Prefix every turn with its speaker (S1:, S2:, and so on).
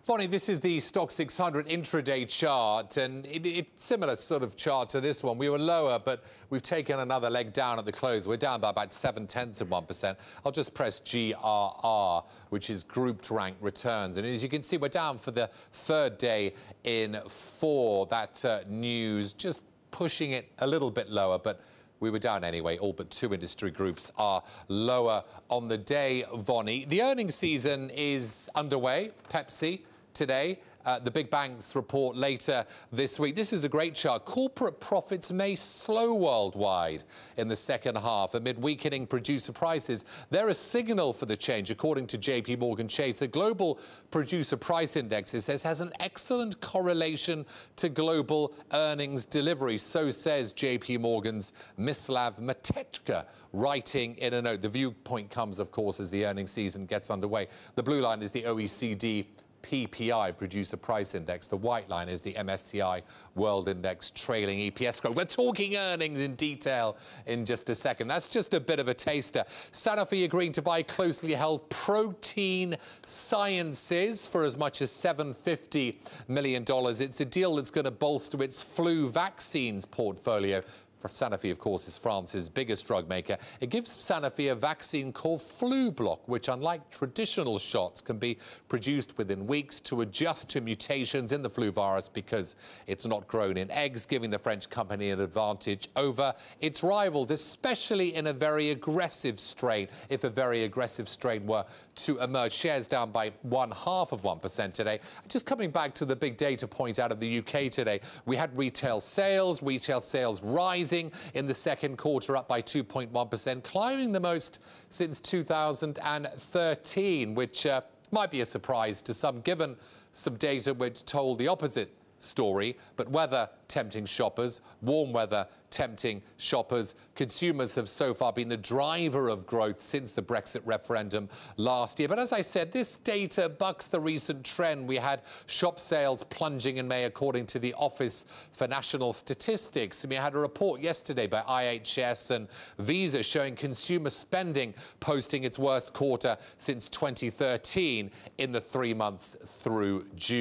S1: Vonnie, this is the Stoxx 600 intraday chart, and it's similar sort of chart to this one. We were lower, but we've taken another leg down at the close. We're down by about 0.7%. I'll just press GRR, which is grouped rank returns. And as you can see, we're down for the third day in 4. That news just pushing it a little bit lower, but we were down anyway. All but 2 industry groups are lower on the day, Vonnie. The earnings season is underway. Pepsi today. The big banks report later this week. This is a great chart. Corporate profits may slow worldwide in the second half amid weakening producer prices. They're a signal for the change, according to JP Chase. The global producer price index, it says, has an excellent correlation to global earnings delivery. So says JP Morgan's Mislav Matechka, writing in a note. The viewpoint comes, of course, as the earnings season gets underway. The blue line is the OECD PPI, Producer Price Index. The white line is the MSCI World Index trailing EPS growth. We're talking earnings in detail in just a second. That's just a bit of a taster. Sanofi agreeing to buy closely held Protein Sciences for as much as $750 million. It's a deal that's going to bolster its flu vaccines portfolio. Sanofi, of course, is France's biggest drug maker. It gives Sanofi a vaccine called Flublok, which, unlike traditional shots, can be produced within weeks to adjust to mutations in the flu virus because it's not grown in eggs, giving the French company an advantage over its rivals, especially in a very aggressive strain. If a very aggressive strain were to emerge, shares down by 0.5% today. Just coming back to the big data point out of the UK today, we had retail sales rising in the second quarter, up by 2.1%, climbing the most since 2013, which might be a surprise to some, given some data which told the opposite story. But weather tempting shoppers, warm weather tempting shoppers. Consumers have so far been the driver of growth since the Brexit referendum last year. But as I said, this data bucks the recent trend. We had shop sales plunging in May, according to the Office for National Statistics. And we had a report yesterday by IHS and Visa showing consumer spending posting its worst quarter since 2013 in the 3 months through June.